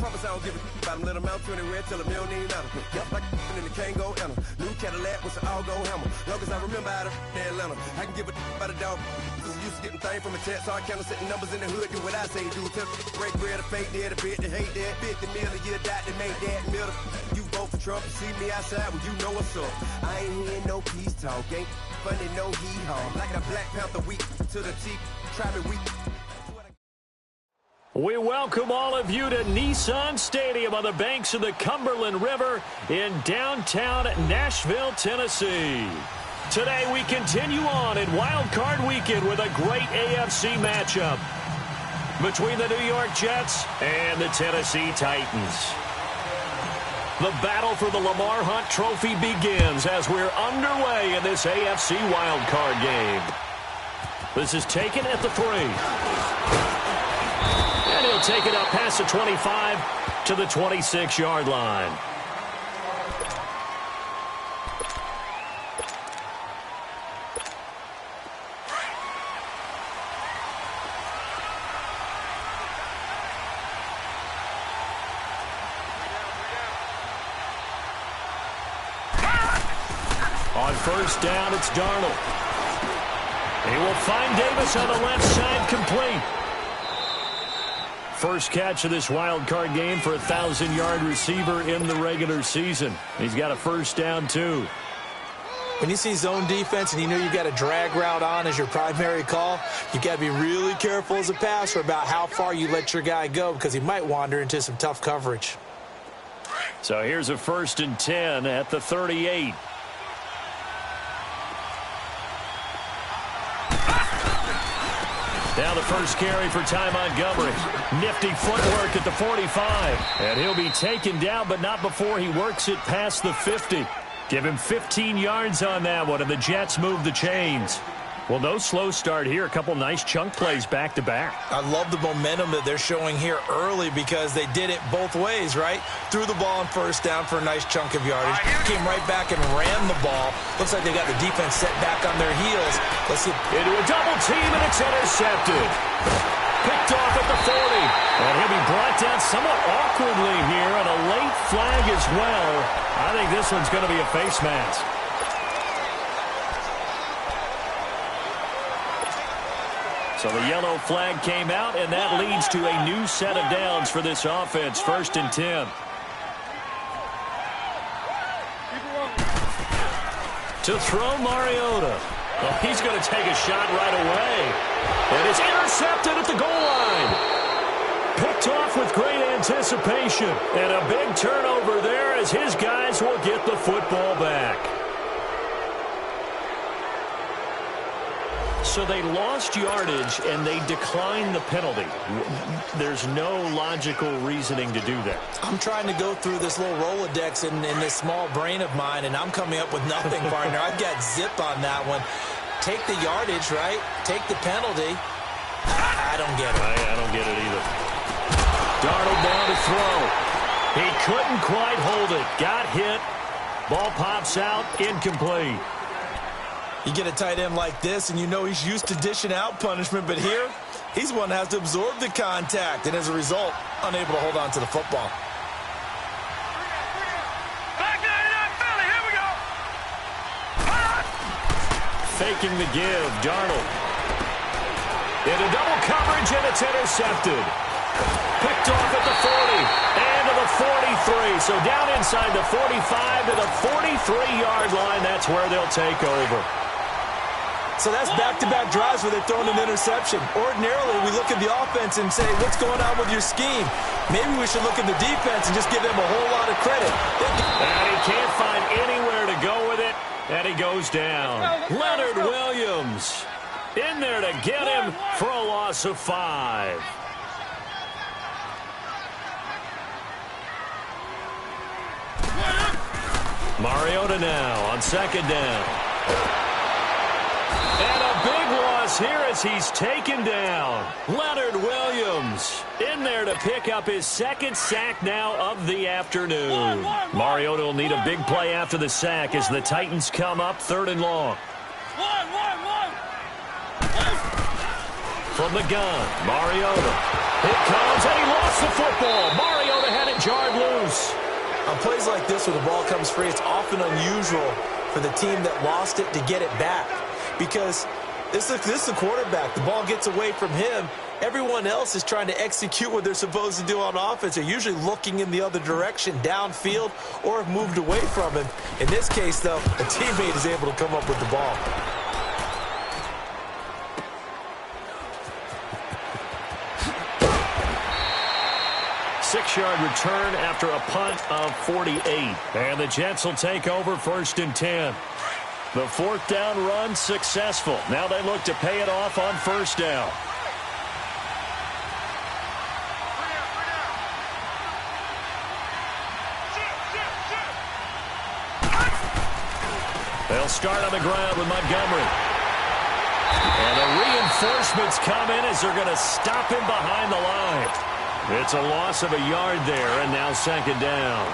promise I don't give a about them. Let them out to anywhere till a million need matter. Yep, like in the Kango enter. New Cadillac with an all-go hammer. Long as I remember out of Atlanta, I can give a about a dog. I'm used to getting things from a text, so I count setting numbers in the hood. Do what I say, do. Tell break bread, a fake dead, a bit to hate that. 50 million, you died to make that middle. You vote for Trump, you see me outside, well, you know what's up. I ain't hearing no peace talk, ain't funny, no hee-haw. Like a Black Panther week to the teeth, try me weak. We welcome all of you to Nissan Stadium on the banks of the Cumberland River in downtown Nashville, Tennessee. Today we continue on in Wild Card Weekend with a great AFC matchup between the New York Jets and the Tennessee Titans. The battle for the Lamar Hunt Trophy begins as we're underway in this AFC Wild Card game. This is taken at the 3. And he'll take it up past the 25 to the 26-yard line. On first down, it's Darnold. He will find Davis on the left side, complete. First catch of this wild card game for a 1,000-yard receiver in the regular season. He's got a first down, too. When you see zone defense and you know you've got a drag route on as your primary call, you've got to be really careful as a passer about how far you let your guy go because he might wander into some tough coverage. So here's a 1st and 10 at the 38. Now the first carry for Ty Montgomery. Nifty footwork at the 45. And he'll be taken down, but not before he works it past the 50. Give him 15 yards on that one, and the Jets move the chains. Well, no slow start here. A couple nice chunk plays back-to-back. I love the momentum that they're showing here early because they did it both ways, right? Threw the ball on first down for a nice chunk of yardage. Came right back and ran the ball. Looks like they got the defense set back on their heels. Let's see. Into a double team, and it's intercepted. Picked off at the 40. And he'll be brought down somewhat awkwardly here, and a late flag as well. I think this one's going to be a face mask. So the yellow flag came out, and that leads to a new set of downs for this offense. 1st and 10. To throw Mariota. Well, he's going to take a shot right away. And it's intercepted at the goal line. Picked off with great anticipation. And a big turnover there as his guys will get the football back. So they lost yardage, and they declined the penalty. There's no logical reasoning to do that. I'm trying to go through this little Rolodex in this small brain of mine, and I'm coming up with nothing, partner. I've got zip on that one. Take the yardage, right? Take the penalty. I don't get it. I don't get it either. Darnold down to throw. He couldn't quite hold it. Got hit. Ball pops out. Incomplete. You get a tight end like this, and you know he's used to dishing out punishment, but here, he's one that has to absorb the contact, and as a result, unable to hold on to the football. Back 99 Philly, here we go. Faking the give, Darnold. Into double coverage, and it's intercepted. Picked off at the 40, and to the 43. So down inside the 45 to the 43-yard line, that's where they'll take over. So that's back-to-back drives where they're throwing an interception. Ordinarily, we look at the offense and say, what's going on with your scheme? Maybe we should look at the defense and just give them a whole lot of credit. And he can't find anywhere to go with it, and he goes down. Leonard Williams in there to get him for a loss of 5. Mariota now on 2nd down. And a big loss here as he's taken down. Leonard Williams in there to pick up his 2nd sack now of the afternoon. Mariota will need a big play after the sack as the Titans come up 3rd and long. From the gun, Mariota. It comes, and he lost the football. Mariota loose. On plays like this where the ball comes free, it's often unusual for the team that lost it to get it back. Because this is the quarterback. The ball gets away from him. Everyone else is trying to execute what they're supposed to do on offense. They're usually looking in the other direction, downfield, or have moved away from him. In this case, though, a teammate is able to come up with the ball. Six-yard return after a punt of 48. And the Jets will take over 1st and 10. The 4th down run successful. Now they look to pay it off on 1st down. They'll start on the ground with Montgomery. And the reinforcements come in as they're going to stop him behind the line. It's a loss of a yard there, and now 2nd down.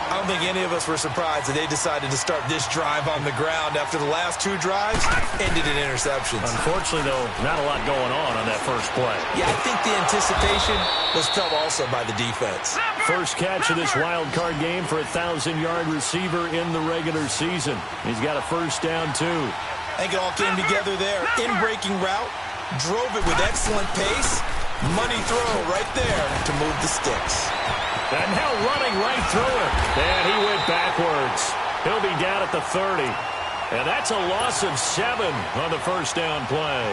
I don't think any of us were surprised that they decided to start this drive on the ground after the last 2 drives ended in interceptions. Unfortunately, though, not a lot going on that first play. Yeah, I think the anticipation was felt also by the defense. First catch of this wild card game for a 1,000-yard receiver in the regular season. He's got a 1st down, too. I think it all came together there. In-breaking route, drove it with excellent pace. Money throw right there to move the sticks. And now running right through him. And he went backwards. He'll be down at the 30. And that's a loss of 7 on the 1st down play.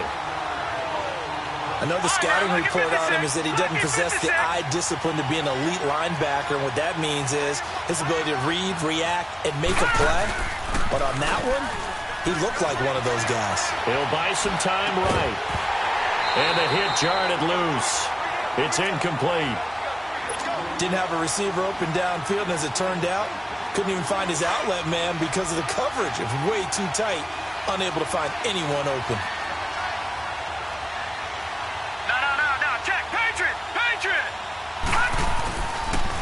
I know the scouting report on him is that he doesn't possess the eye discipline to be an elite linebacker. And what that means is his ability to read, react, and make a play. But on that one, he looked like one of those guys. He'll buy some time right. And the hit jarred it loose. It's incomplete. Didn't have a receiver open downfield, and as it turned out, couldn't even find his outlet man because of the coverage. It was way too tight, unable to find anyone open. No, check, Patriot!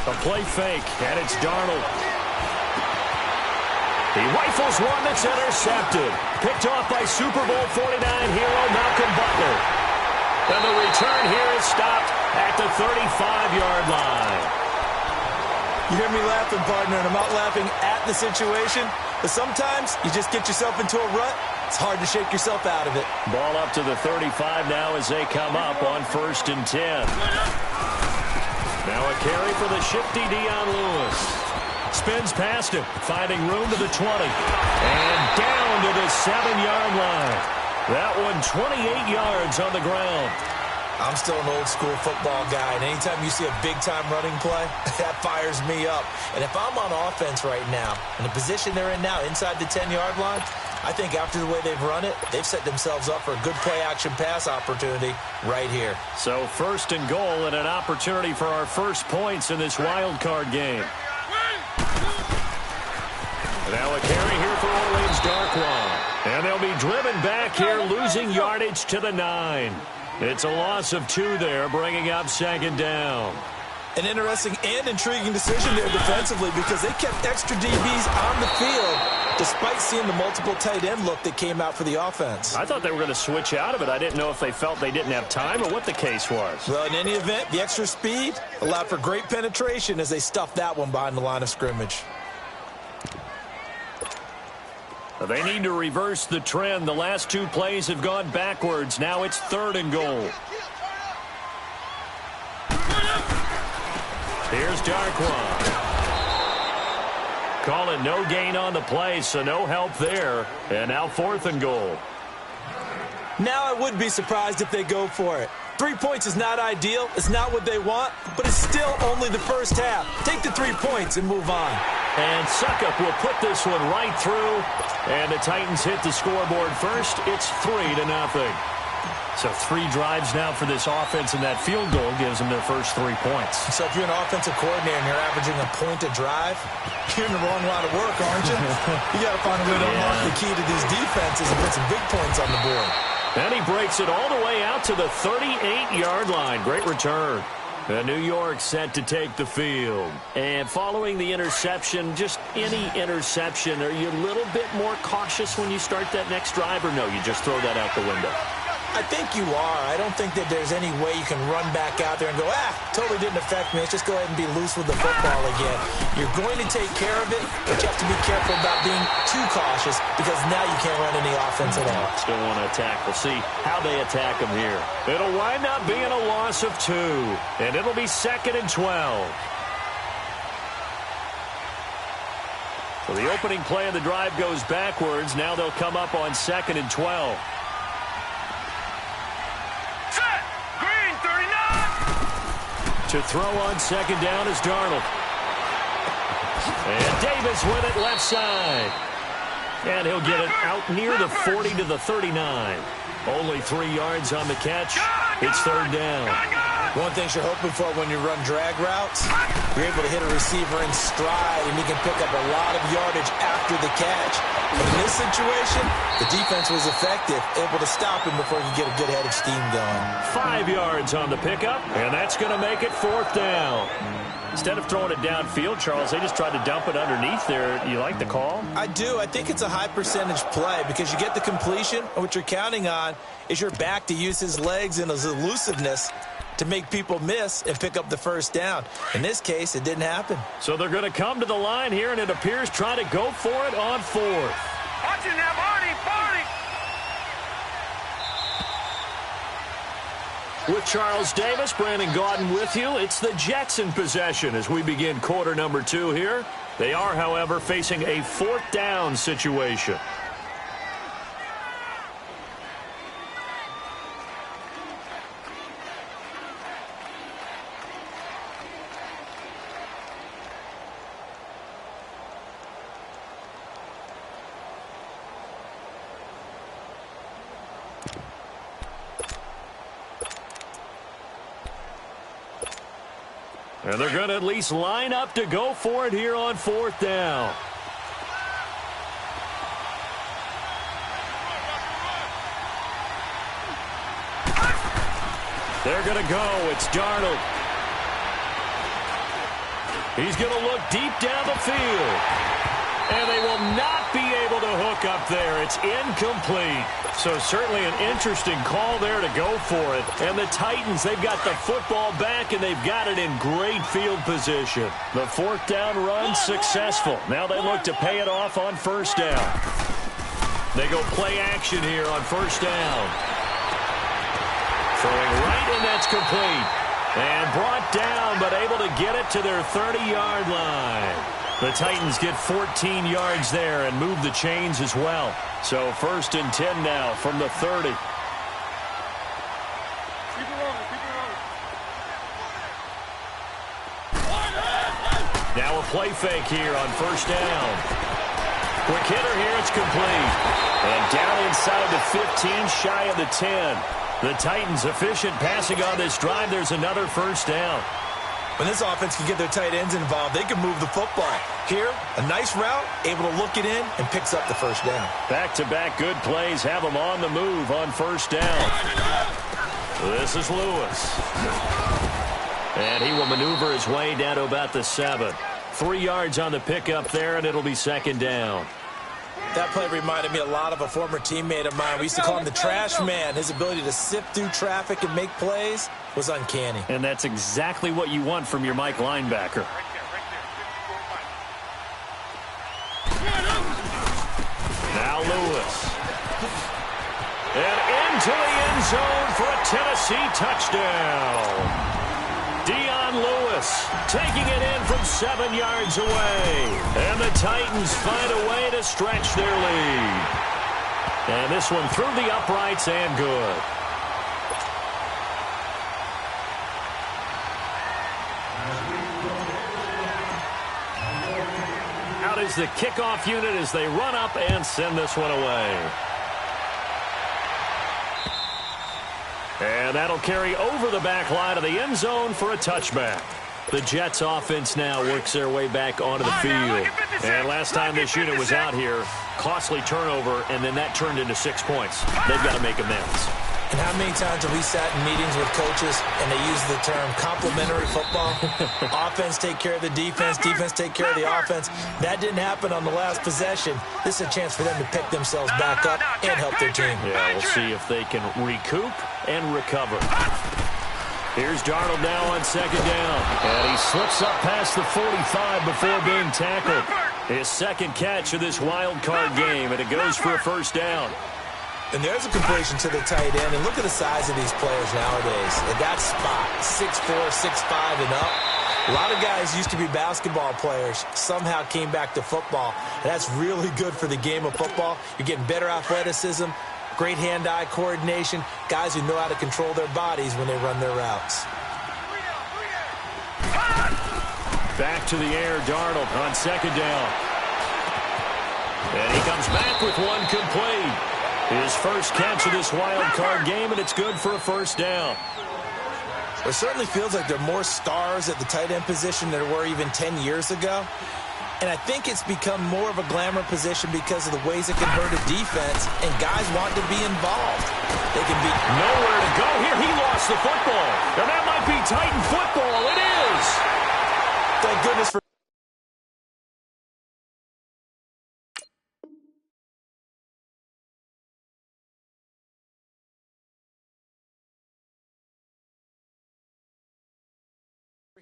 A play fake, and it's Darnold. He rifles one that's intercepted. Picked off by Super Bowl 49 hero Malcolm Butler. And the return here is stopped at the 35-yard line. You hear me laughing, partner, and I'm not laughing at the situation, but sometimes you just get yourself into a rut. It's hard to shake yourself out of it. Ball up to the 35 now as they come up on 1st and 10. Now a carry for the shifty Dion Lewis. Spins past him, finding room to the 20. And down to the 7-yard line. That one 28 yards on the ground. I'm still an old-school football guy, and anytime you see a big-time running play, that fires me up. And if I'm on offense right now, in the position they're in now, inside the 10-yard line, I think after the way they've run it, they've set themselves up for a good play-action pass opportunity right here. So 1st and goal and an opportunity for our first points in this wild card game. Now a carry here for Orleans Darkwa. And they'll be driven back here, losing yardage to the 9. It's a loss of 2 there, bringing up 2nd down. An interesting and intriguing decision there defensively because they kept extra DBs on the field despite seeing the multiple tight end look that came out for the offense. I thought they were going to switch out of it. I didn't know if they felt they didn't have time or what the case was. Well, in any event, the extra speed allowed for great penetration as they stuffed that one behind the line of scrimmage. They need to reverse the trend. The last 2 plays have gone backwards. Now it's 3rd and goal. Here's Darkwa. Call it no gain on the play, so no help there. And now 4th and goal. Now I would be surprised if they go for it. 3 points is not ideal. It's not what they want, but it's still only the first half. Take the 3 points and move on. And Suckup will put this one right through. And the Titans hit the scoreboard first. It's 3-0. So 3 drives now for this offense, and that field goal gives them their first 3 points. So if you're an offensive coordinator and you're averaging a point a drive, you're in the wrong line of work, aren't you? You got to find a way to unlock the key to these defenses and put some big points on the board. And he breaks it all the way out to the 38-yard line. Great return. And New York set to take the field. And following the interception, just any interception, are you a little bit more cautious when you start that next drive, or no, you just throw that out the window? I think you are. I don't think that there's any way you can run back out there and go, totally didn't affect me. Let's just go ahead and be loose with the football again. You're going to take care of it, but you have to be careful about being too cautious because now you can't run any offense at all. Still want to attack. We'll see how they attack them here. It'll wind up being a loss of 2, and it'll be 2nd and 12. So the opening play of the drive goes backwards. Now they'll come up on 2nd and 12. To throw on 2nd down is Darnold. And Davis with it left side. And he'll get it out near the 40 to the 39. Only 3 yards on the catch. It's 3rd down. One thing you're hoping for when you run drag routes, you're able to hit a receiver in stride, and he can pick up a lot of yardage after the catch. But in this situation, the defense was effective, able to stop him before he could get a good head of steam going. 5 yards on the pickup, and that's going to make it 4th down. Instead of throwing it downfield, Charles, they just tried to dump it underneath there. You like the call? I do. I think it's a high percentage play because you get the completion, and what you're counting on is your back to use his legs and his elusiveness to make people miss and pick up the 1st down. In this case, it didn't happen. So they're going to come to the line here, and it appears try to go for it on 4th. Watch it now, Barney! With Charles Davis, Brandon Gaudin with you. It's the Jets in possession as we begin quarter number 2 here. They are, however, facing a 4th down situation. And they're going to at least line up to go for it here on 4th down. They're going to go. It's Darnold. He's going to look deep down the field. And they will not be able to hook up there. It's incomplete. So certainly an interesting call there to go for it. And the Titans, they've got the football back, and they've got it in great field position. The 4th down run successful. Now they look to pay it off on 1st down. They go play action here on 1st down. Throwing right, and that's complete. And brought down, but able to get it to their 30-yard line. The Titans get 14 yards there and move the chains as well. So 1st and 10 now from the 30. Now a play fake here on 1st down. Quick hitter here, it's complete. And down inside the 15, shy of the 10. The Titans efficient passing on this drive. There's another 1st down. When this offense can get their tight ends involved, they can move the football. Here, a nice route, able to look it in, and picks up the 1st down. Back-to-back good plays have them on the move on 1st down. This is Lewis. And he will maneuver his way down to about the 7. 3 yards on the pickup there, and it'll be 2nd down. That play reminded me a lot of a former teammate of mine. We used to call him the trash man. His ability to sift through traffic and make plays was uncanny. And that's exactly what you want from your Mike linebacker. Now Lewis. And into the end zone for a Tennessee touchdown. Dion Lewis taking it in from 7 yards away. And the Titans find a way to stretch their lead. And this one through the uprights and good. Out is the kickoff unit as they run up and send this one away. And that'll carry over the back line of the end zone for a touchback. The Jets offense now works their way back onto the field. And last time this unit was out here, costly turnover, and then that turned into 6 points. They've got to make amends. And how many times have we sat in meetings with coaches and they use the term complementary football? Offense take care of the defense, defense take care of the offense. That didn't happen on the last possession. This is a chance for them to pick themselves back up and help their team. Yeah, we'll see if they can recoup and recover. Here's Darnold now on second down. And he slips up past the 45 before being tackled. His second catch of this wild card game, and it goes for a first down. And there's a completion to the tight end. And look at the size of these players nowadays. At that spot, 6'4", 6'5", and up. A lot of guys used to be basketball players, somehow came back to football. And that's really good for the game of football. You're getting better athleticism, great hand-eye coordination, guys who know how to control their bodies when they run their routes. Back to the air, Darnold on second down. And he comes back with one complete. His first catch of this wild card game, and it's good for a first down. It certainly feels like there are more stars at the tight end position than there were even 10 years ago. And I think it's become more of a glamour position because of the ways it can hurt a defense, and guys want to be involved. They can be nowhere to go here. He lost the football. And that might be Titan football. It is. Thank goodness for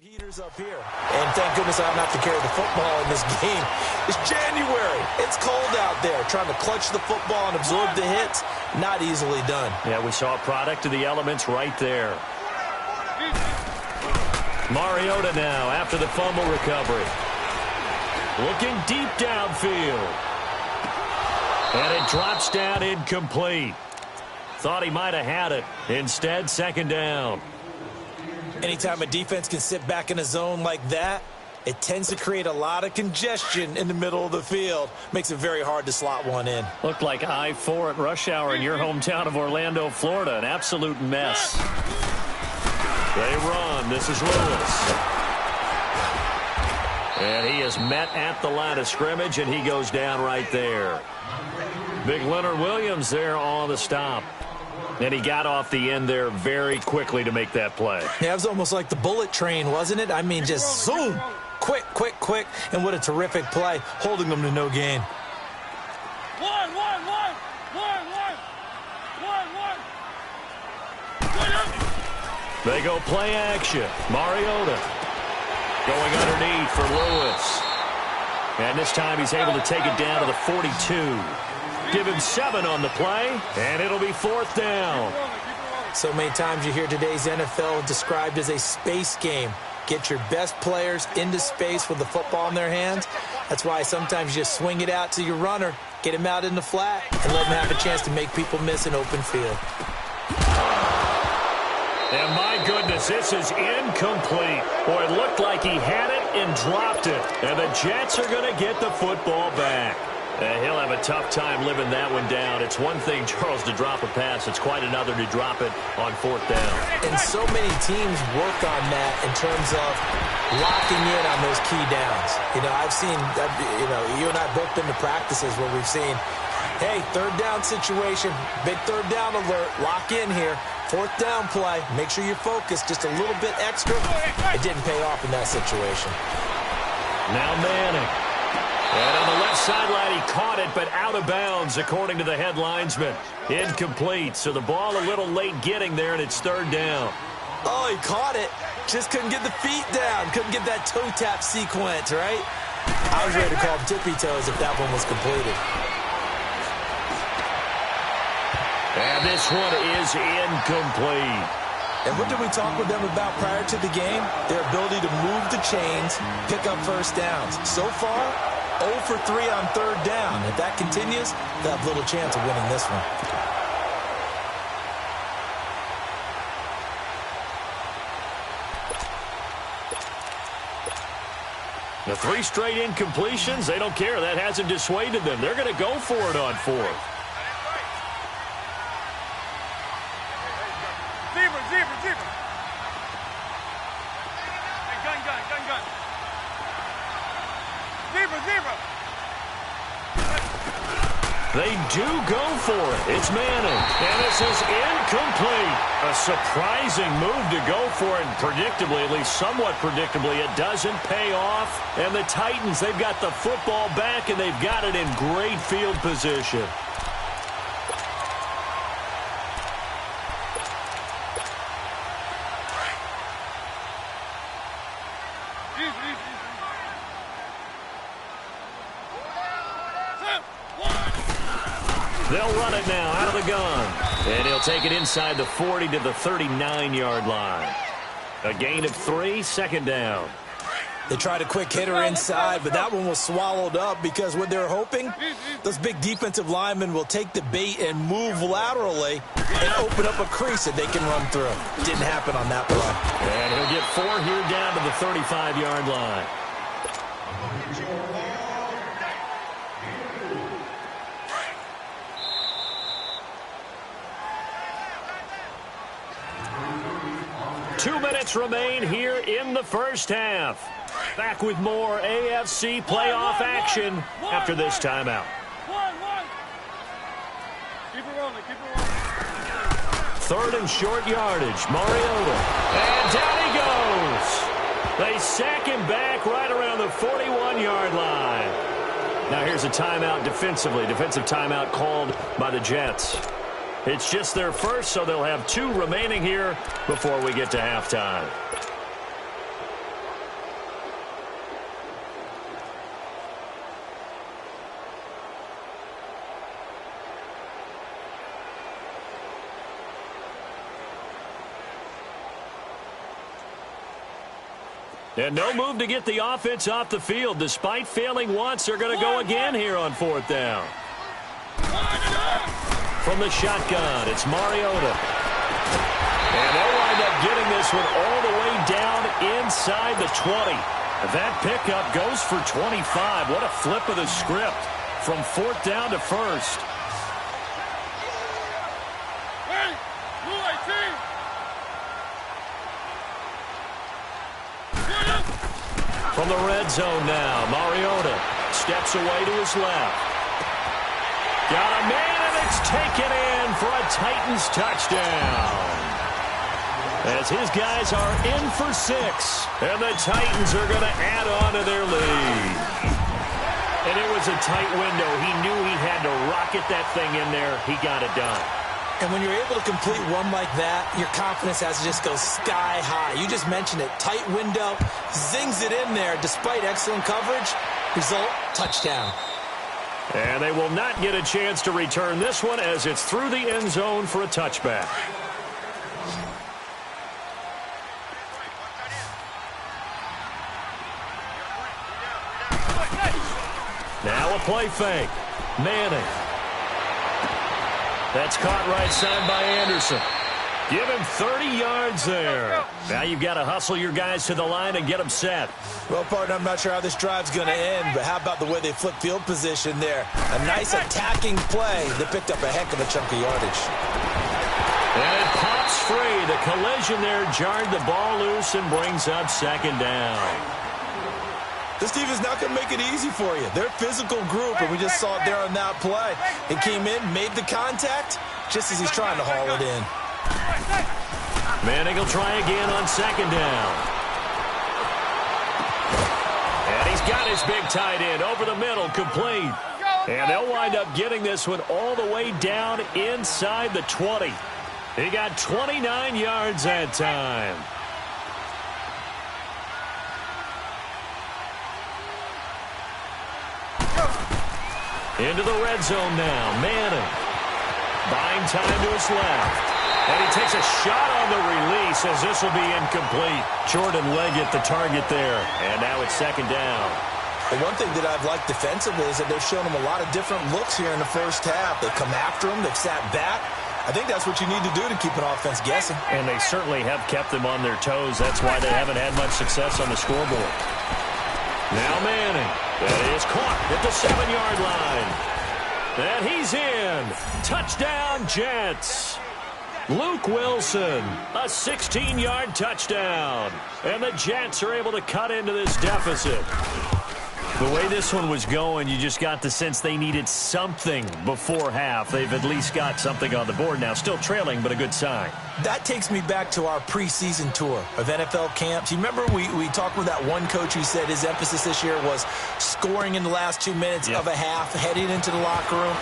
heaters up here. And thank goodness I don't have to carry the football in this game. It's January. It's cold out there. Trying to clutch the football and absorb the hits, not easily done. Yeah, we saw a product of the elements right there. Mariota now after the fumble recovery. Looking deep downfield. And it drops down incomplete. Thought he might have had it. Instead, second down. Anytime a defense can sit back in a zone like that, it tends to create a lot of congestion in the middle of the field. Makes it very hard to slot one in. Looked like I-4 at rush hour in your hometown of Orlando, Florida. An absolute mess. They run. This is Lewis. And he is met at the line of scrimmage, and he goes down right there. Big Leonard Williams there on the stop. And he got off the end there very quickly to make that play. Yeah, it was almost like the bullet train, wasn't it? I mean, just zoom. Quick, quick, quick. And what a terrific play, holding them to no gain. One. They go play action. Mariota going underneath for Lewis. And this time he's able to take it down to the 42. Give him 7 on the play, and it'll be fourth down. So many times you hear today's NFL described as a space game. Get your best players into space with the football in their hands. That's why sometimes you just swing it out to your runner, get him out in the flat, and let him have a chance to make people miss an open field. And my goodness, this is incomplete. Boy, it looked like he had it and dropped it. And the Jets are going to get the football back. He'll have a tough time living that one down. It's one thing, Charles, to drop a pass. It's quite another to drop it on fourth down. And so many teams work on that in terms of locking in on those key downs. You know, I've seen, you and I both been to practices where we've seen, hey, third down situation, big third down alert, lock in here. Fourth down play, make sure you're focused just a little bit extra. It didn't pay off in that situation. Now Manning. And on the left sideline, he caught it, but out of bounds, according to the head linesman. Incomplete, so the ball a little late getting there, and it's third down. Oh, he caught it. Just couldn't get the feet down. Couldn't get that toe tap sequence, right? I was ready to call him tippy toes if that one was completed. And this one is incomplete. And what did we talk with them about prior to the game? Their ability to move the chains, pick up first downs. So far, 0 for 3 on third down. If that continues, they'll have little chance of winning this one. The 3 straight incompletions, they don't care. That hasn't dissuaded them. They're going to go for it on fourth. Zebra. Hey, gun. Zebra. They do go for it. It's Manning. And this is incomplete. A surprising move to go for it. And predictably, at least somewhat predictably, it doesn't pay off. And the Titans, they've got the football back, and they've got it in great field position. They'll run it now out of the gun. And he'll take it inside the 40 to the 39-yard line. A gain of 3, second down. They tried a quick hitter inside, but that one was swallowed up because what they're hoping, those big defensive linemen will take the bait and move laterally and open up a crease that they can run through. Didn't happen on that play. And he'll get 4 here down to the 35-yard line. Two minutes remain here in the first half. Back with more AFC playoff action after this timeout. Keep it rolling, keep it rolling. Third and short yardage, Mariota. And down he goes. They sack him back right around the 41-yard line. Now here's a timeout defensively. Defensive timeout called by the Jets. It's just their first, so they'll have 2 remaining here before we get to halftime. And no move to get the offense off the field. Despite failing once, they're going to go again here on 4th down. From the shotgun, it's Mariota. And they'll wind up getting this one all the way down inside the 20. That pickup goes for 25. What a flip of the script from 4th down to 1st. Hey, Blue 18. From the red zone now, Mariota steps away to his left. Got a man, and it's taken in for a Titans touchdown. As his guys are in for 6, and the Titans are going to add on to their lead. And it was a tight window. He knew he had to rocket that thing in there. He got it done. And when you're able to complete one like that, your confidence has to just go sky high. You just mentioned it. Tight window, zings it in there despite excellent coverage. Result, touchdown. And they will not get a chance to return this one as it's through the end zone for a touchback. Now a play fake. Manning. That's caught right side by Anderson. Give him 30 yards there. Now you've got to hustle your guys to the line and get them set. Well, partner, I'm not sure how this drive's going to end, but how about the way they flip field position there? A nice attacking play that picked up a heck of a chunk of yardage. And it pops free. The collision there jarred the ball loose and brings up 2nd down. This team is not going to make it easy for you. They're a physical group, and we just saw it there on that play. It came in, made the contact, just as he's trying to haul it in. Manning will try again on 2nd down. And he's got his big tight end over the middle, complete. And they'll wind up getting this one all the way down inside the 20. He got 29 yards that time. Into the red zone now. Manning. Buying time to his left. And he takes a shot on the release as this will be incomplete. Jordan Leggett, the target there. And now it's 2nd down. The one thing that I've liked defensively is that they've shown him a lot of different looks here in the first half. They've come after him. They've sat back. I think that's what you need to do to keep an offense guessing. And they certainly have kept them on their toes. That's why they haven't had much success on the scoreboard. Now Manning. That is caught at the 7-yard line. And he's in. Touchdown, Jets. Luke Wilson, a 16-yard touchdown. And the Jets are able to cut into this deficit. The way this one was going, you just got the sense they needed something before half. They've at least got something on the board now. Still trailing, but a good sign. That takes me back to our preseason tour of NFL camps. You remember we talked with that one coach who said his emphasis this year was scoring in the last 2 minutes of a half, heading into the locker room.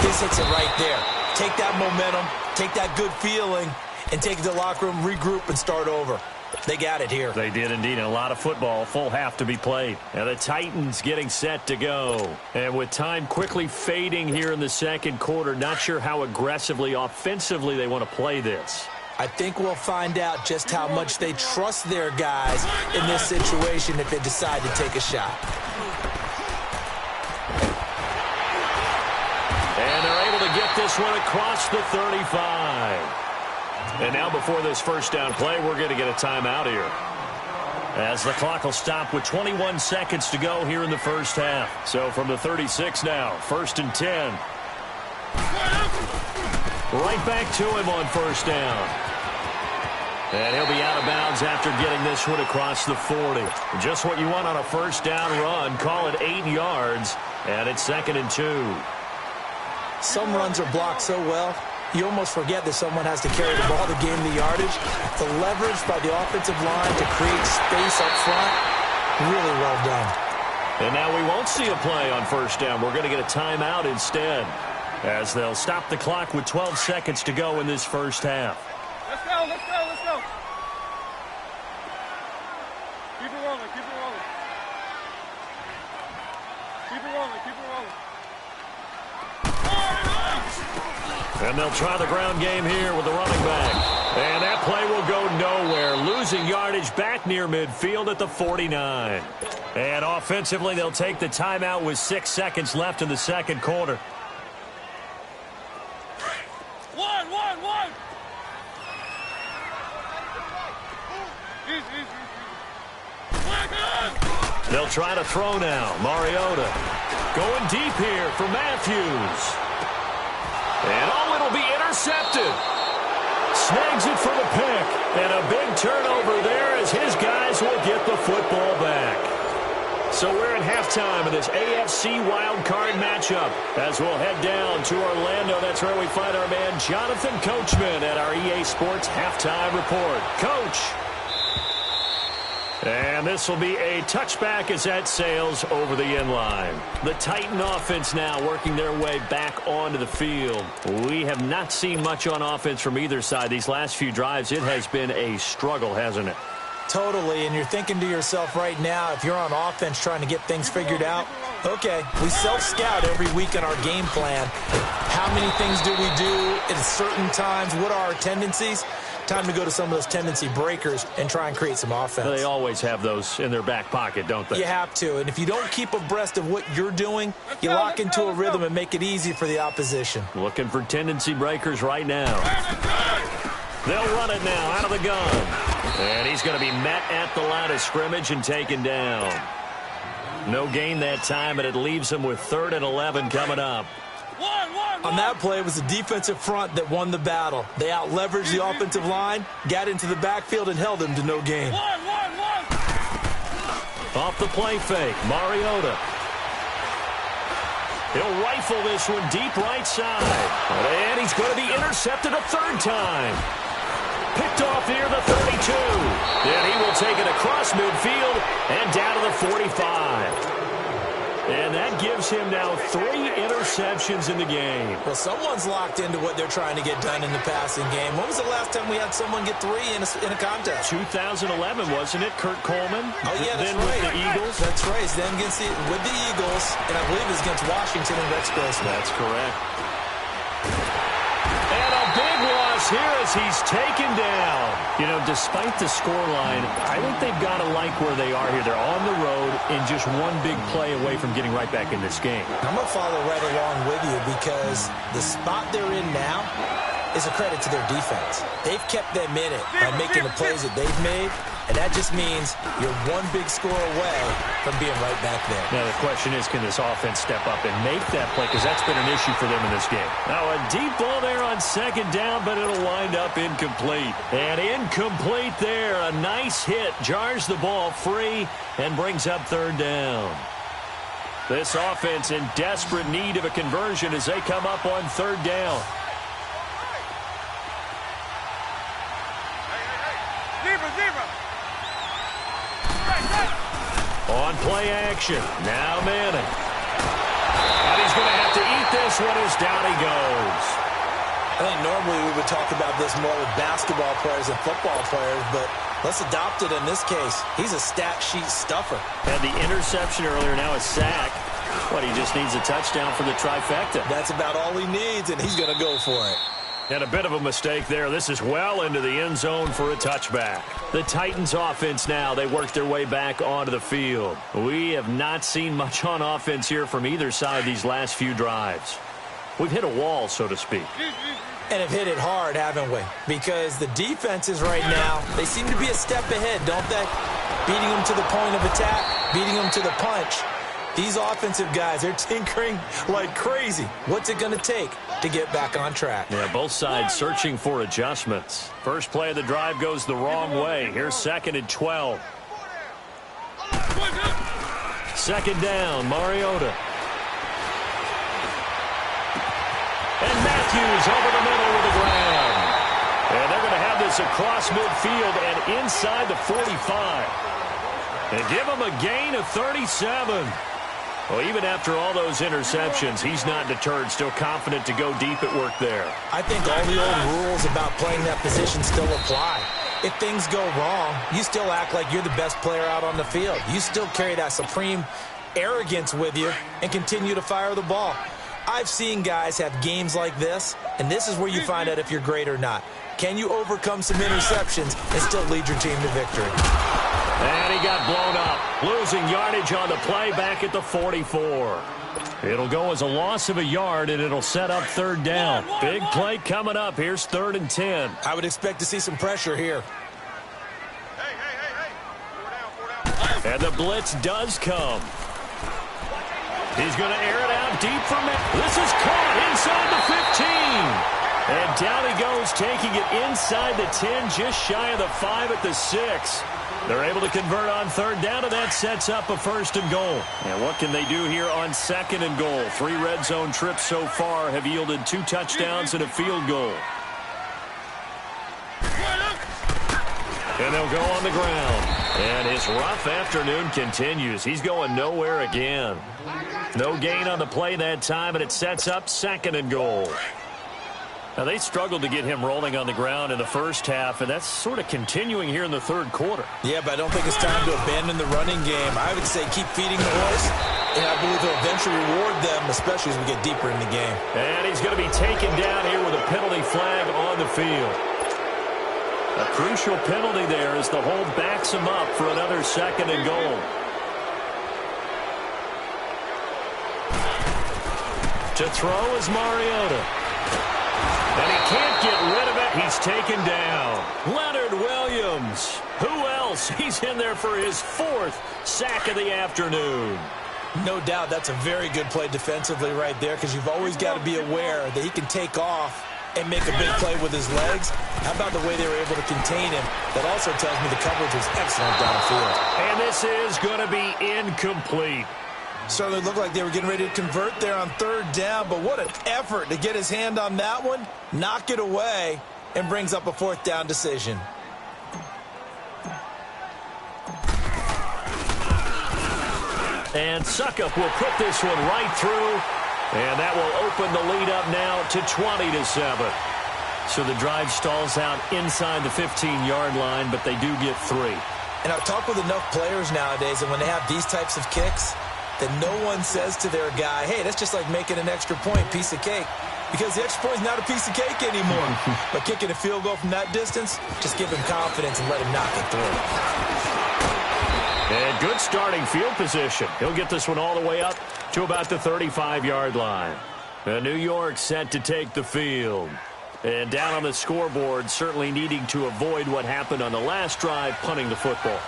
This hits it right there. Take that momentum, take that good feeling, and take it to the locker room, regroup, and start over. They got it here. They did indeed, and a lot of football, full half to be played. And the Titans getting set to go. And with time quickly fading here in the second quarter, not sure how aggressively, offensively they want to play this. I think we'll find out just how much they trust their guys in this situation if they decide to take a shot. And they're able to get this one across the 35. And now before this first down play, we're going to get a timeout here, as the clock will stop with 21 seconds to go here in the first half. So from the 36 now, 1st and 10. Right back to him on first down. And he'll be out of bounds after getting this one across the 40. Just what you want on a first down run. Call it 8 yards, and it's 2nd and 2. Some runs are blocked so well, you almost forget that someone has to carry the ball to gain the yardage. The leverage by the offensive line to create space up front, really well done. And now we won't see a play on first down. We're going to get a timeout instead, as they'll stop the clock with 12 seconds to go in this first half. Let's go, let's go, let's go. Keep it rolling, keep it rolling. Keep it rolling, keep it rolling. And they'll try the ground game here with the running back. And that play will go nowhere. Losing yardage back near midfield at the 49. And offensively, they'll take the timeout with 6 seconds left in the second quarter. One. They'll try to throw now. Mariota going deep here for Matthews. And it'll be intercepted. Snags it for the pick. And a big turnover there as his guys will get the football back. So we're at halftime in this AFC wildcard matchup as we'll head down to Orlando. That's where we find our man Jonathan Coachman at our EA Sports Halftime Report. Coach. And this will be a touchback as that sails over the end line. The Titan offense now working their way back onto the field. We have not seen much on offense from either side. These last few drives, it has been a struggle, hasn't it? Totally, and you're thinking to yourself right now, if you're on offense trying to get things figured out, okay, we self-scout every week in our game plan. How many things do we do at certain times? What are our tendencies? Time to go to some of those tendency breakers and try and create some offense. They always have those in their back pocket, don't they? You have to, and if you don't keep abreast of what you're doing, you lock into a rhythm and make it easy for the opposition. Looking for tendency breakers right now. They'll run it now out of the gun. And he's going to be met at the line of scrimmage and taken down. No gain that time, and it leaves him with 3rd and 11 coming up. On that play, it was the defensive front that won the battle. They out-leveraged the offensive line, got into the backfield, and held them to no gain. Off the play fake, Mariota. He'll rifle this one deep right side. And he's going to be intercepted a 3rd time. Picked off near the 32. Then he will take it across midfield and down to the 45. And that gives him now 3 interceptions in the game. Well, someone's locked into what they're trying to get done in the passing game. When was the last time we had someone get 3 in a contest? 2011, wasn't it? Kurt Coleman? Oh, yeah, that's then right. With the Eagles? That's right. Then with the Eagles, and I believe it was against Washington and Rex Grossman. That's correct. And a big loss here as he's taken down. You know, despite the scoreline, I think they've got to like where they are here. They're on the road and just one big play away from getting right back in this game. I'm going to follow right along with you because the spot they're in now is a credit to their defense. They've kept them in it by making the plays that they've made, and that just means you're one big score away from being right back there. Now, the question is, can this offense step up and make that play? Because that's been an issue for them in this game. Now, a deep ball there on 2nd down, but it'll wind up incomplete. And incomplete there. A nice hit. Jars the ball free and brings up 3rd down. This offense in desperate need of a conversion as they come up on third down. On play action. Now Manning. And he's going to have to eat this one as down he goes. I think normally we would talk about this more with basketball players and football players, but let's adopt it in this case. He's a stat sheet stuffer. Had the interception earlier, now a sack. But he just needs a touchdown for the trifecta. That's about all he needs, and he's going to go for it. And a bit of a mistake there. This is well into the end zone for a touchback. The Titans offense now, they work their way back onto the field. We have not seen much on offense here from either side these last few drives. We've hit a wall, so to speak. And have hit it hard, haven't we? Because the defenses right now, they seem to be a step ahead, don't they? Beating them to the point of attack, beating them to the punch. These offensive guys, they're tinkering like crazy. What's it going to take to get back on track? Yeah, both sides searching for adjustments. First play of the drive goes the wrong way. Here's 2nd and 12. Second down, Mariota. And Matthews over the middle with the ground. And they're going to have this across midfield and inside the 45. And give him a gain of 37. Well, even after all those interceptions, he's not deterred, still confident to go deep at work there. I think all the old rules about playing that position still apply. If things go wrong, you still act like you're the best player out on the field. You still carry that supreme arrogance with you and continue to fire the ball. I've seen guys have games like this, and this is where you find out if you're great or not. Can you overcome some interceptions and still lead your team to victory? And he got blown up, losing yardage on the play back at the 44. It'll go as a loss of a yard, and it'll set up third down. Big play coming up. Here's 3rd and 10. I would expect to see some pressure here. And the blitz does come. He's going to air it out deep from it. This is caught inside the 15. And down he goes, taking it inside the 10, just shy of the 5 at the 6. They're able to convert on third down, and that sets up a 1st and goal. And what can they do here on 2nd and goal? 3 red zone trips so far have yielded 2 touchdowns and a field goal. And they'll go on the ground. And his rough afternoon continues. He's going nowhere again. No gain on the play that time, and it sets up 2nd and goal. Now, they struggled to get him rolling on the ground in the first half, and that's sort of continuing here in the 3rd quarter. Yeah, but I don't think it's time to abandon the running game. I would say keep feeding the horse, and I believe he'll eventually reward them, especially as we get deeper in the game. And he's going to be taken down here with a penalty flag on the field. A crucial penalty there as the hold backs him up for another 2nd and goal. To throw is Mariota. And he can't get rid of it. He's taken down. Leonard Williams. Who else? He's in there for his 4th sack of the afternoon. No doubt that's a very good play defensively right there, because you've always got to be aware that he can take off and make a big play with his legs. How about the way they were able to contain him? That also tells me the coverage was excellent downfield. And this is going to be incomplete. Certainly looked like they were getting ready to convert there on third down, but what an effort to get his hand on that one, knock it away, and brings up a 4th down decision. And Suckup will put this one right through, and that will open the lead up now to 20-7. So the drive stalls out inside the 15-yard line, but they do get 3. And I've talked with enough players nowadays that when they have these types of kicks, that no one says to their guy, hey, that's just like making an extra point, piece of cake. Because the extra point is not a piece of cake anymore. But kicking a field goal from that distance, just give him confidence and let him knock it through. And good starting field position. He'll get this one all the way up to about the 35-yard line. And New York set to take the field. And down on the scoreboard, certainly needing to avoid what happened on the last drive, punting the football.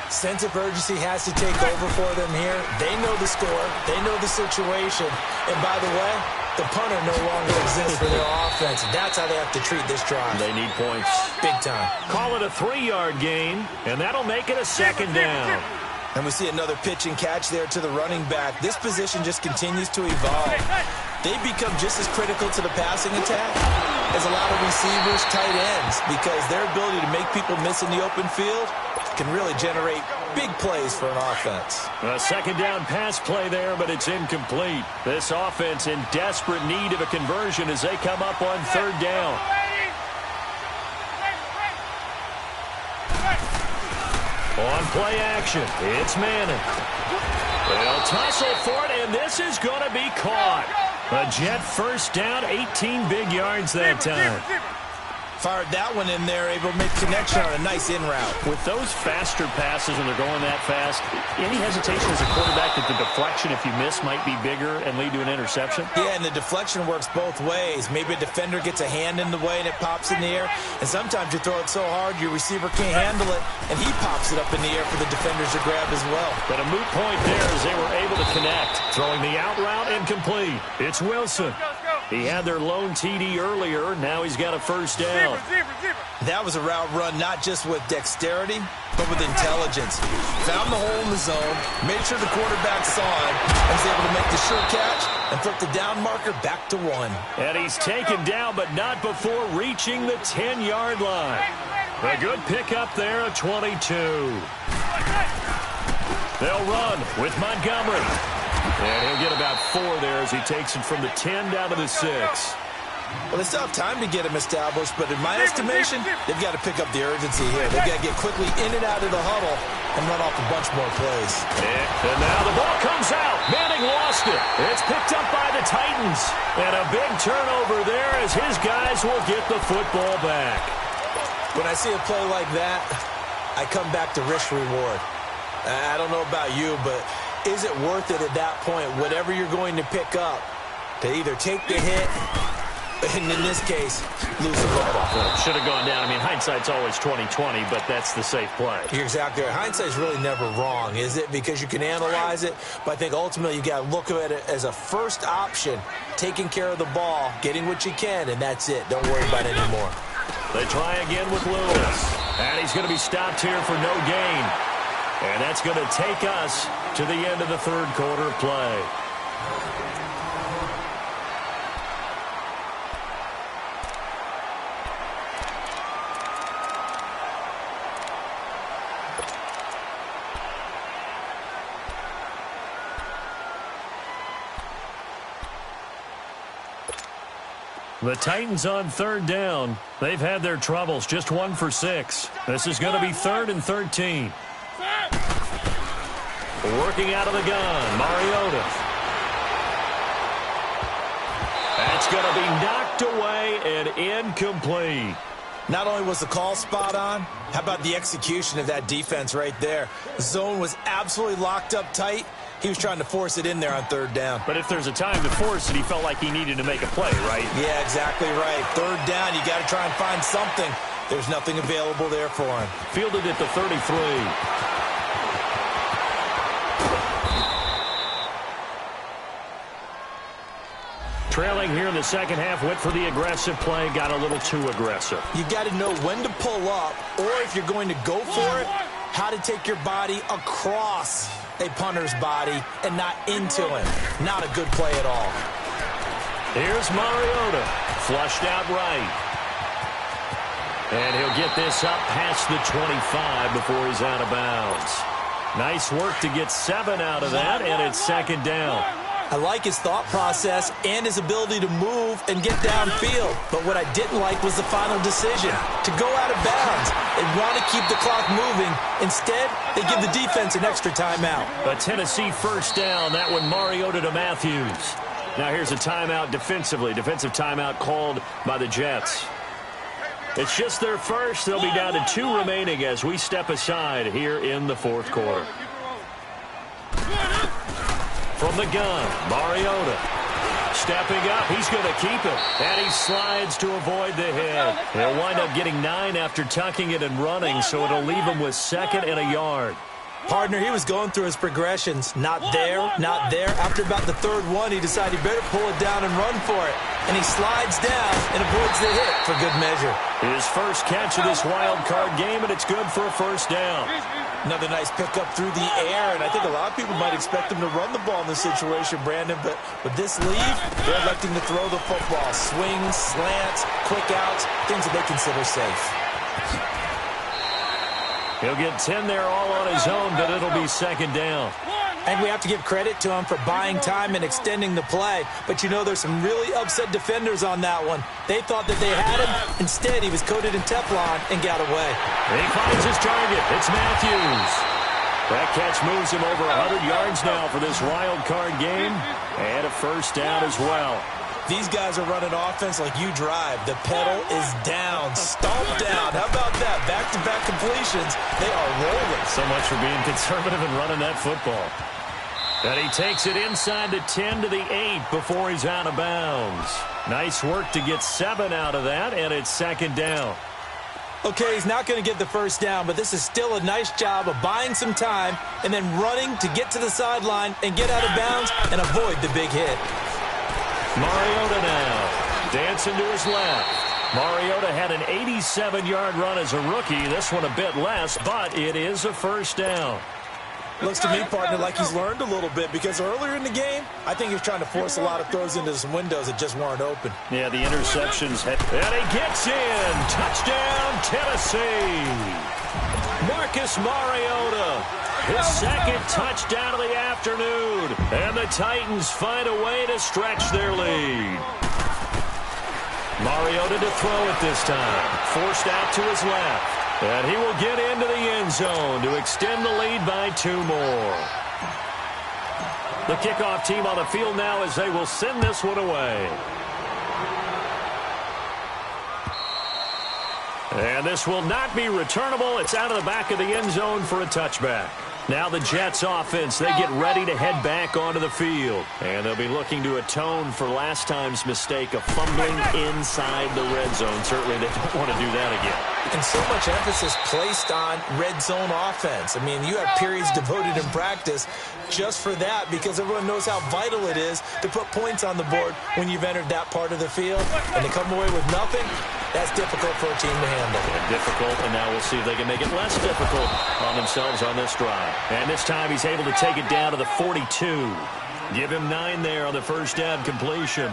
Sense of urgency has to take over for them here. They know the score. They know the situation. And by the way, the punter no longer exists for their offense. That's how they have to treat this drive. They need points. Big time. Call it a 3-yard gain, and that'll make it a 2nd down. And we see another pitch and catch there to the running back. This position just continues to evolve. They become just as critical to the passing attack as a lot of receivers, tight ends, because their ability to make people miss in the open field can really generate big plays for an offense. A second down pass play there, but it's incomplete. This offense in desperate need of a conversion as they come up on third down. On play action, it's Manning. They'll tussle for it, and this is going to be caught. A Jet first down, 18 big yards that time. Fired that one in there, able to make connection on a nice in route. With those faster passes when they're going that fast, any hesitation as a quarterback that the deflection, if you miss, might be bigger and lead to an interception? Yeah, and the deflection works both ways. Maybe a defender gets a hand in the way and it pops in the air, and sometimes you throw it so hard your receiver can't handle it, and he pops it up in the air for the defenders to grab as well. But a moot point there as they were able to connect. Throwing the out route incomplete. It's Wilson. He had their lone TD earlier. Now he's got a first down. That was a route run not just with dexterity, but with intelligence. Found the hole in the zone, made sure the quarterback saw it, and was able to make the sure catch and flip the down marker back to 1. And he's taken down, but not before reaching the 10-yard line. A good pickup there at 22. They'll run with Montgomery. And he'll get about 4 there as he takes it from the 10 down to the 6. Well, they still have time to get him established, but in my estimation, they've got to pick up the urgency here. They've got to get quickly in and out of the huddle and run off a bunch more plays. And now the ball comes out. Manning lost it. It's picked up by the Titans. And a big turnover there as his guys will get the football back. When I see a play like that, I come back to risk reward. I don't know about you, but is it worth it at that point, whatever you're going to pick up, to either take the hit, and in this case, lose the football? Should have gone down. I mean, hindsight's always 20/20, but that's the safe play. You're exactly right. Hindsight's really never wrong, is it? Because you can analyze it, but I think ultimately you got to look at it as a first option, taking care of the ball, getting what you can, and that's it. Don't worry about it anymore. They try again with Lewis, and he's going to be stopped here for no gain. And that's going to take us to the end of the third quarter of play. The Titans on third down. They've had their troubles, just 1 for 6. This is going to be 3rd and 13. Working out of the gun, Mariota. That's going to be knocked away and incomplete. Not only was the call spot on, how about the execution of that defense right there? The zone was absolutely locked up tight. He was trying to force it in there on third down. But if there's a time to force it, he felt like he needed to make a play, right? Yeah, exactly right. Third down, you got to try and find something. There's nothing available there for him. Fielded at the 33. Trailing here in the second half, went for the aggressive play, got a little too aggressive. You got to know when to pull up, or if you're going to go for it, how to take your body across a punter's body and not into him. Not a good play at all. Here's Mariota, flushed out right. And he'll get this up past the 25 before he's out of bounds. Nice work to get 7 out of that, and it's second down. I like his thought process and his ability to move and get downfield. But what I didn't like was the final decision, to go out of bounds. They want to keep the clock moving. Instead, they give the defense an extra timeout. A Tennessee first down, that one Mariota to Matthews. Now here's a timeout defensively. Defensive timeout called by the Jets. It's just their first. They'll be down to 2 remaining as we step aside here in the fourth quarter. From the gun, Mariota. Stepping up, he's going to keep it. And he slides to avoid the hit. He'll wind up getting 9 after tucking it and running, so it'll leave him with 2nd and a yard. Partner, he was going through his progressions. Not there, not there. After about the 3rd one, he decided he better pull it down and run for it. And he slides down and avoids the hit for good measure. His first catch of this wild card game, and it's good for a first down. Another nice pickup through the air, and I think a lot of people might expect him to run the ball in this situation, Brandon, but with this lead, they're electing to throw the football. Swings, slants, quick outs, things that they consider safe. He'll get 10 there all on his own, but it'll be second down. And we have to give credit to him for buying time and extending the play. But, you know, there's some really upset defenders on that one. They thought that they had him. Instead, he was coated in Teflon and got away. And he finds his target. It's Matthews. That catch moves him over 100 yards now for this wild card game. And a first down as well. These guys are running offense like you drive. The pedal is down, stomped down. How about that? Back-to-back completions. They are rolling. So much for being conservative and running that football. And he takes it inside the 10 to the 8 before he's out of bounds. Nice work to get 7 out of that, and it's second down. Okay, he's not going to get the first down, but this is still a nice job of buying some time and then running to get to the sideline and get out of bounds and avoid the big hit. Mariota now, dancing to his left. Mariota had an 87-yard run as a rookie. This one a bit less, but it is a first down. Looks to me, partner, like he's learned a little bit because earlier in the game, I think he was trying to force a lot of throws into some windows that just weren't open. Yeah, the interceptions. And he gets in. Touchdown, Tennessee. Marcus Mariota, his second touchdown of the afternoon. And the Titans find a way to stretch their lead. Mariota to throw it this time. Forced out to his left. And he will get into the end zone to extend the lead by 2 more. The kickoff team on the field now as they will send this one away. And this will not be returnable. It's out of the back of the end zone for a touchback. Now the Jets offense, they get ready to head back onto the field. And they'll be looking to atone for last time's mistake of fumbling inside the red zone. Certainly they don't want to do that again. And so much emphasis placed on red zone offense. I mean, you have periods devoted in practice just for that because everyone knows how vital it is to put points on the board when you've entered that part of the field. And to come away with nothing, that's difficult for a team to handle. Difficult, and now we'll see if they can make it less difficult on themselves on this drive. And this time he's able to take it down to the 42. Give him 9 there on the first down completion.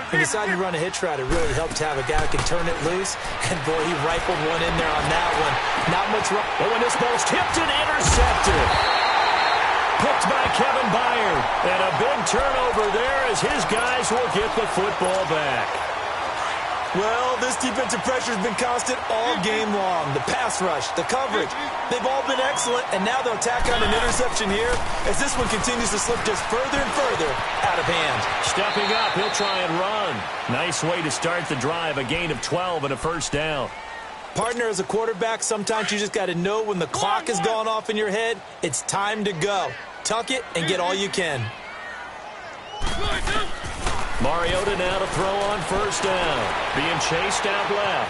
He decided to run a hitch route. It really helped to have a guy who can turn it loose. And, boy, he rifled one in there on that one. Not much wrong. But when this ball's tipped and intercepted. Picked by Kevin Byard. And a big turnover there as his guys will get the football back. Well, this defensive pressure has been constant all game long. The pass rush, the coverage, they've all been excellent, and now they'll tack on an interception here as this one continues to slip just further and further out of hand. Stepping up, he'll try and run. Nice way to start the drive, a gain of 12 and a first down. Partner, as a quarterback, sometimes you just got to know when the clock has gone off in your head, it's time to go. Tuck it and get all you can. Mariota now to throw on first down. Being chased out left.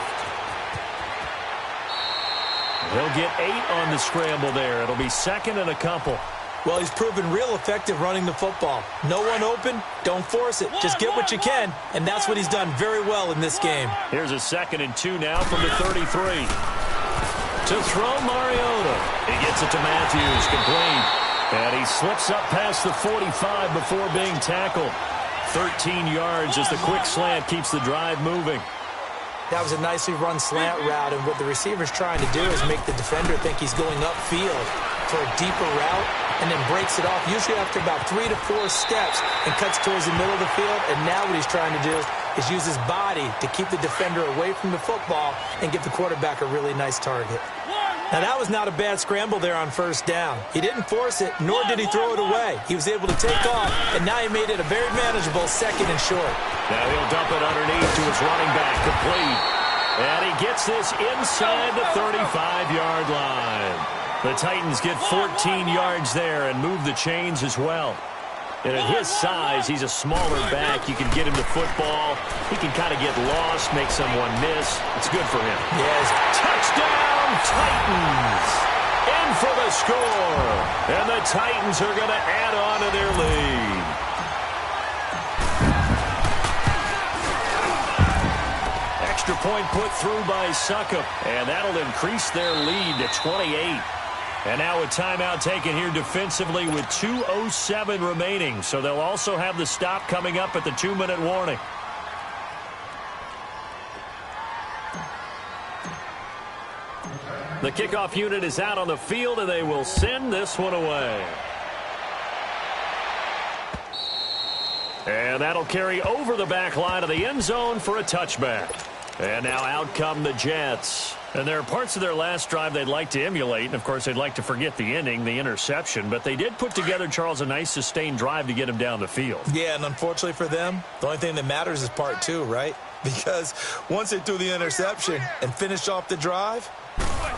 He'll get 8 on the scramble there. It'll be second and a couple. Well, he's proven real effective running the football. No one open, don't force it. Just get what you can, and that's what he's done very well in this game. Here's a 2nd and 2 now from the 33. To throw Mariota. He gets it to Matthews, complete. And he slips up past the 45 before being tackled. 13 yards as the quick slant keeps the drive moving. That was a nicely run slant route, and what the receiver's trying to do is make the defender think he's going upfield for a deeper route and then breaks it off, usually after about 3 to 4 steps, and cuts towards the middle of the field. And now what he's trying to do is use his body to keep the defender away from the football and give the quarterback a really nice target. Now, that was not a bad scramble there on first down. He didn't force it, nor did he throw it away. He was able to take off, and now he made it a very manageable 2nd and short. Now he'll dump it underneath to his running back, complete. And he gets this inside the 35-yard line. The Titans get 14 yards there and move the chains as well. And at his size, he's a smaller back. You can get him the football. He can kind of get lost, make someone miss. It's good for him. Yes. Touchdown, Titans! In for the score. And the Titans are going to add on to their lead. Extra point put through by Succop. And that'll increase their lead to 28. And now a timeout taken here defensively with 2:07 remaining. So they'll also have the stop coming up at the 2-minute warning. The kickoff unit is out on the field, and they will send this one away. And that'll carry over the back line of the end zone for a touchback. And now out come the Jets. And there are parts of their last drive they'd like to emulate. And, of course, they'd like to forget the ending, the interception. But they did put together, Charles, a nice sustained drive to get him down the field. Yeah, and unfortunately for them, the only thing that matters is part 2, right? Because once they threw the interception and finished off the drive,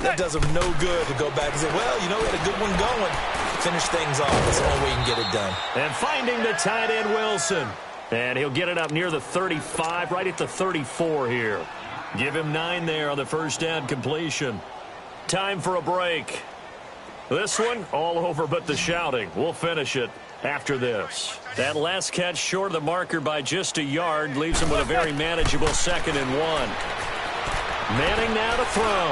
that does them no good to go back and say, well, you know, we had a good one going. Finish things off. That's the only way you can get it done. And finding the tight end, Wilson. And he'll get it up near the 35, right at the 34 here. Give him 9 there on the first down completion. Time for a break. This one, all over but the shouting. We'll finish it after this. That last catch short of the marker by just a yard leaves him with a very manageable 2nd and 1. Manning now to throw.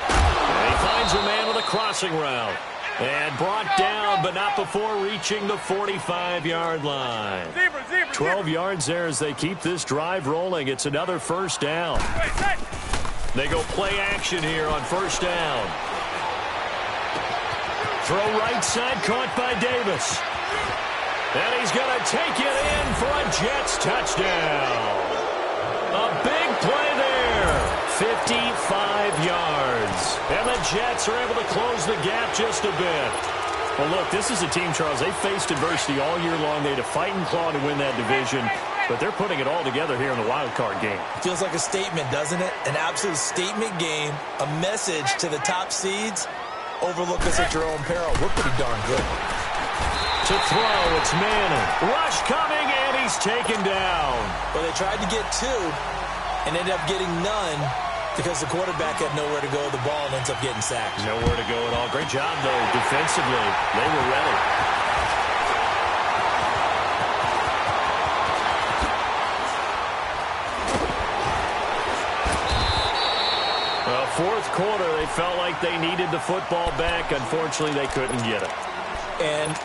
And he finds a man with a crossing route. And brought down, but not before reaching the 45-yard line. 12 yards there as they keep this drive rolling. It's another first down. They go play action here on first down. Throw right side, caught by Davis. And he's going to take it in for a Jets touchdown. A big play there. 55 yards. And the Jets are able to close the gap just a bit. Well, look, this is a team, Charles, they faced adversity all year long. They had to fight and claw to win that division, but they're putting it all together here in the wild card game. Feels like a statement, doesn't it? An absolute statement game, a message to the top seeds. Overlook us at your own peril. We're pretty darn good. To throw, it's Manning. Rush coming, and he's taken down. Well, they tried to get 2 and ended up getting none because the quarterback had nowhere to go with the ball and ends up getting sacked. Nowhere to go at all. Great job, though, defensively. They were ready. Well, fourth quarter, they felt like they needed the football back. Unfortunately, they couldn't get it. And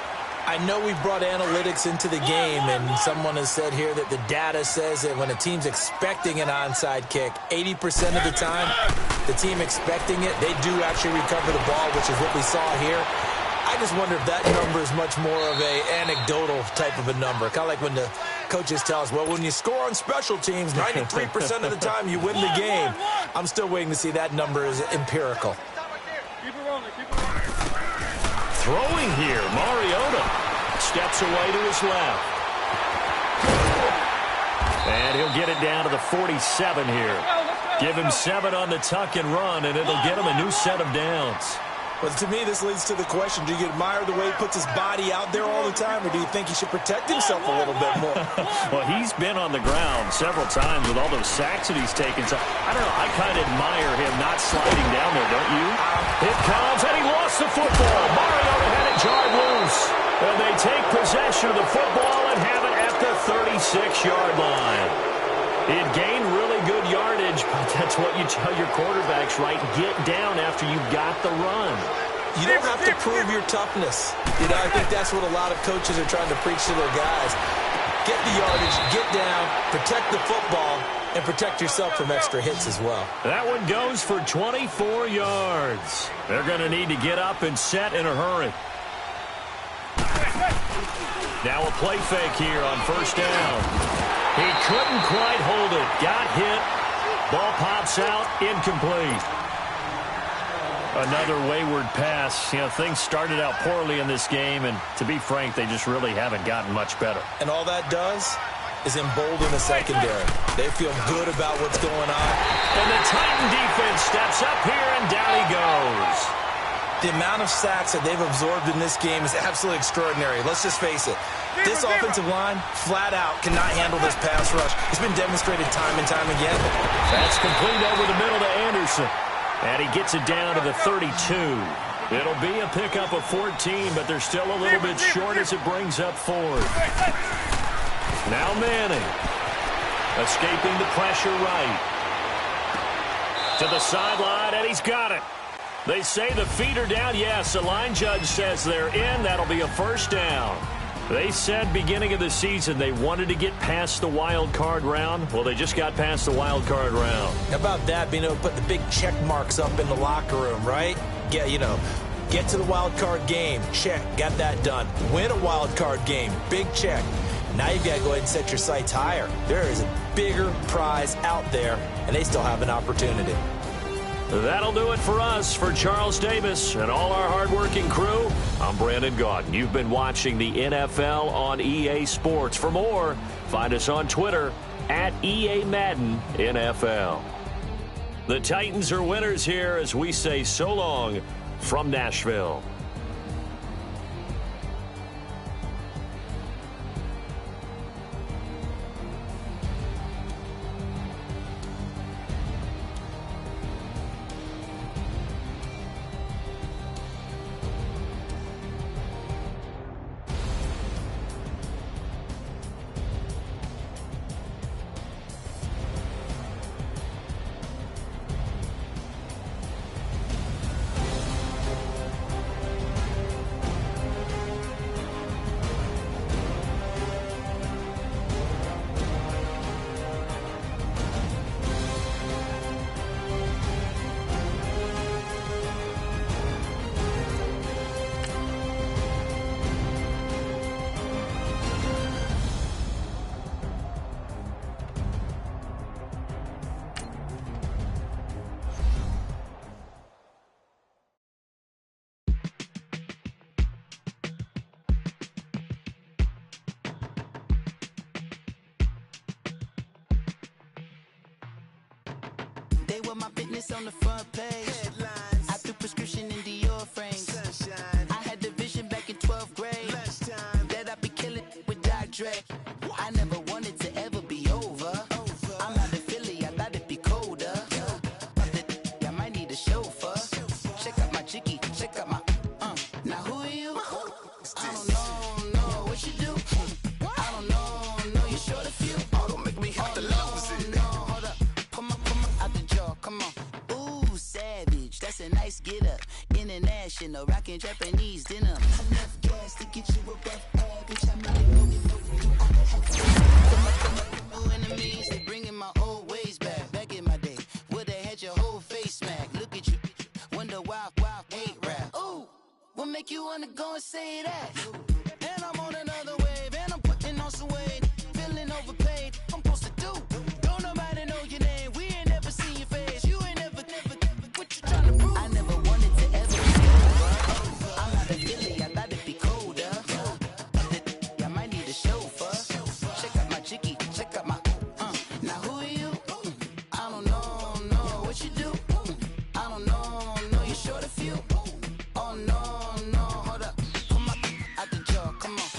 I know we brought analytics into the game, and someone has said here that the data says that when a team's expecting an onside kick, 80% of the time, the team expecting it, they do actually recover the ball, which is what we saw here. I just wonder if that number is much more of a anecdotal type of a number. Kind of like when the coaches tell us, well, when you score on special teams, 93% of the time you win the game. I'm still waiting to see that number is empirical. Keep it rolling, keep it rolling. Throwing here, Mariota steps away to his left. And he'll get it down to the 47 here. Give him 7 on the tuck and run, and it'll get him a new set of downs. Well, to me, this leads to the question, do you admire the way he puts his body out there all the time, or do you think he should protect himself a little bit more? Well, he's been on the ground several times with all those sacks that he's taken. So, I don't know, I kind of admire him not sliding down there, don't you? It comes, and he lost the football. Mariota had it jarred loose. And they take possession of the football and have it at the 36-yard line. It gained really good yardage, but that's what you tell your quarterbacks, right? Get down after you've got the run. You don't have to prove your toughness. You know, I think that's what a lot of coaches are trying to preach to their guys. Get the yardage, get down, protect the football, and protect yourself from extra hits as well. That one goes for 24 yards. They're going to need to get up and set in a hurry. Now a play fake here on first down. He couldn't quite hold it. Got hit. Ball pops out. Incomplete. Another wayward pass. You know, things started out poorly in this game, and to be frank, they just really haven't gotten much better. And all that does is embolden the secondary. They feel good about what's going on. And the Titan defense steps up here, and down he goes. The amount of sacks that they've absorbed in this game is absolutely extraordinary. Let's just face it. This offensive line, flat out, cannot handle this pass rush. It's been demonstrated time and time again. That's complete over the middle to Anderson. And he gets it down to the 32. It'll be a pickup of 14, but they're still a little bit short as it brings up 4. Now Manning. Escaping the pressure right. To the sideline, and he's got it. They say the feet are down. Yes, the line judge says they're in. That'll be a first down. They said beginning of the season they wanted to get past the wild card round. Well, they just got past the wild card round. How about that, being able to put the big check marks up in the locker room, right? Get to the wild card game. Check. Got that done. Win a wild card game. Big check. Now you've got to go ahead and set your sights higher. There is a bigger prize out there, and they still have an opportunity. That'll do it for us. For Charles Davis and all our hardworking crew, I'm Brandon Gaudin. You've been watching the NFL on EA Sports. For more, find us on Twitter at EA Madden NFL. The Titans are winners here as we say so long from Nashville. They were my business on the front page. Headlines. I threw prescription in Dior frames. Sunshine. I had the vision back in 12th grade. Lunchtime. That I'd be killing with Dr. Dre. I never wanted to ever be over. I'm out of Philly, I thought it'd be colder. I might need a chauffeur. Check out my chicky, check out my Now who are you? I don't know what you do. I don't know you're short of few. Oh, don't make me have to lose it. Hold up, come on out the jaw, come on. Ooh, savage, that's a nice get up. International, rockin' Japanese dinner. Enough gas to get you above average. I mean, no enemies, they bringing my old ways back. Back in my day, would've had your whole face smacked. Look at you, wonder why hate rap. Ooh, what make you wanna go and say that? And I'm on another wave, and I'm putting on some weight. Feeling overpaid, I'm supposed to do. Don't nobody know your name, we ain't never seen your face. You ain't never, what you trying to prove? I never wanted to ever be over. I'm not a Philly, I thought it'd be colder. I might need a chauffeur. Check out my chicky, check out my Now who are you? I don't know what you do. I don't know you're short a few. Oh no, hold up. Come on, out the jaw, come on.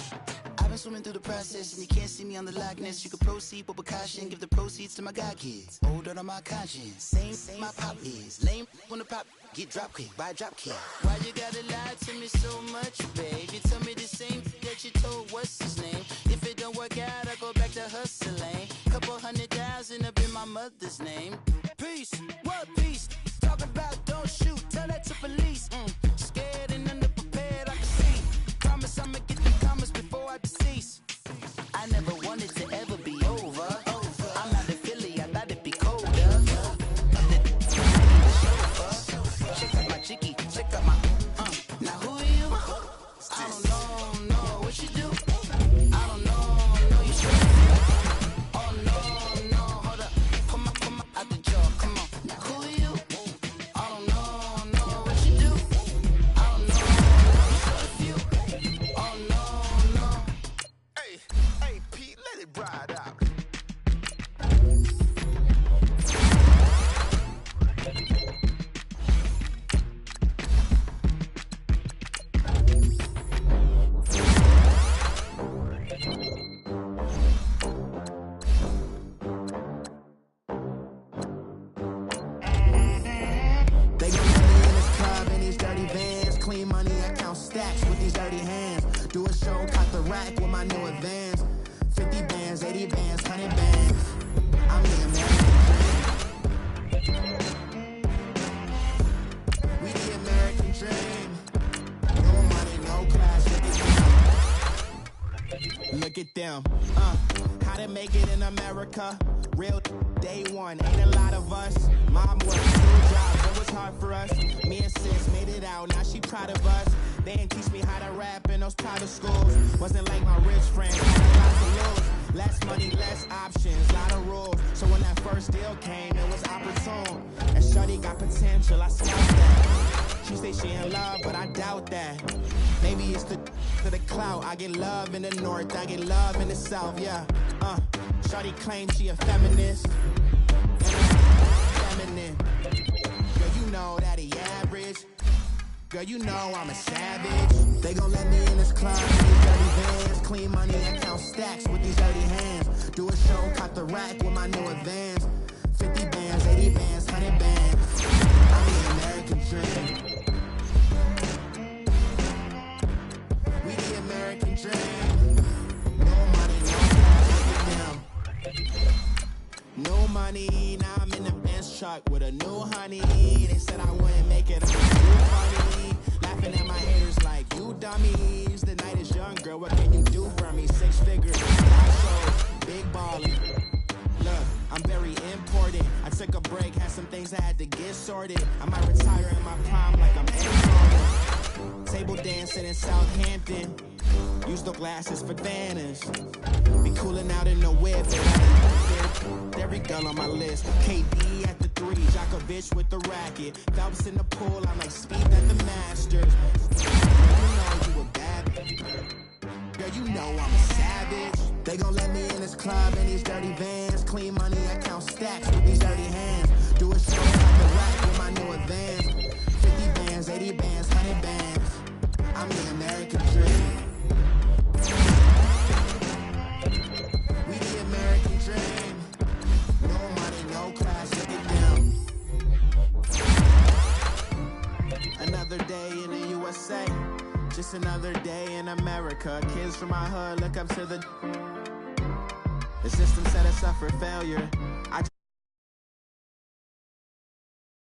I've been swimming through the process and you can't see me on the likeness. You can proceed with caution, give the proceeds to my god kids. Older on my conscience, same my pop is. Lame when the pop get drop kick by drop kick. Why you gotta lie to me so much, babe? You tell me the same that you told what's his name. If it don't work out, I go back to hustling. Couple 100,000 up in my mother's name. Peace, what peace? Talking about don't shoot, tell that to police. Scared and underprepared, I can see. Promise I'ma get the comments before I decease. I never wanted to ever be over. I'm not a Philly, I thought it'd be colder. Check out my chicky, check out my Now who are you? I don't know what you do. I don't know you should. Oh no, hold up. Come on, out the jaw, come on. Now who are you? I don't know what you do. I don't know you should feel. Oh no. Hey, Pete, let it ride out. They gon' let me in this club in these dirty vans. Clean money, I count stacks with these dirty hands. Do a show, caught the rack with my new advance. 50 bands, 80 bands, 100 bands. I'm the American dream. We the dream. No money, no class, look at them. How to make it in America? Real day one, ain't a lot of us. Mom worked 2 jobs, it was hard for us. Me and sis made it out, now she proud of us. They didn't teach me how to rap in those private schools. Wasn't like my rich friends, had a lot to lose. Less money, less options, lot of rules. So when that first deal came, it was opportune. And shorty got potential, I scout that. She say she in love, but I doubt that. Maybe it's the clout. I get love in the north, I get love in the south, yeah. Shorty claims she a feminist. Feminine. Girl, you know that he average. Girl, you know I'm a savage. They gon' let me in this club with these dirty vans. Clean money and count stacks with these dirty hands. Do a show, cut the rack with my new advance. 50 bands, 80 bands, 100 bands. I'm the American dream. We the American dream. No money, no cash, look at them. No money, now I'm in the Benz truck with a new honey. They said I wouldn't make it, I'm too funny. Laughing at my haters like, you dummies. The night is young, girl, what can you do for me? 6 figures, live shows, big ballin'. Look, I'm very important. I took a break, had some things I had to get sorted. I might retire in my prime like I'm Jordan. Table dancing in Southampton. Use the glasses for banners. Be cooling out in the whip. Every girl on my list. KD at the 3, Djokovic with the racket. Phelps in the pool, I'm like Speed at the Masters. You know you a bad bitch. Girl, you know I'm a savage. They gon' let me in this club in these dirty vans. Clean money, I count stacks with these dirty hands. Do a show out the rack with my new advance. 50 bands, 80 bands, 100 bands. I'm the American dream. We the American dream. No money, no class, look at them. Another day in the USA. Just another day in America. Kids from my hood look up to the system set us up for failure.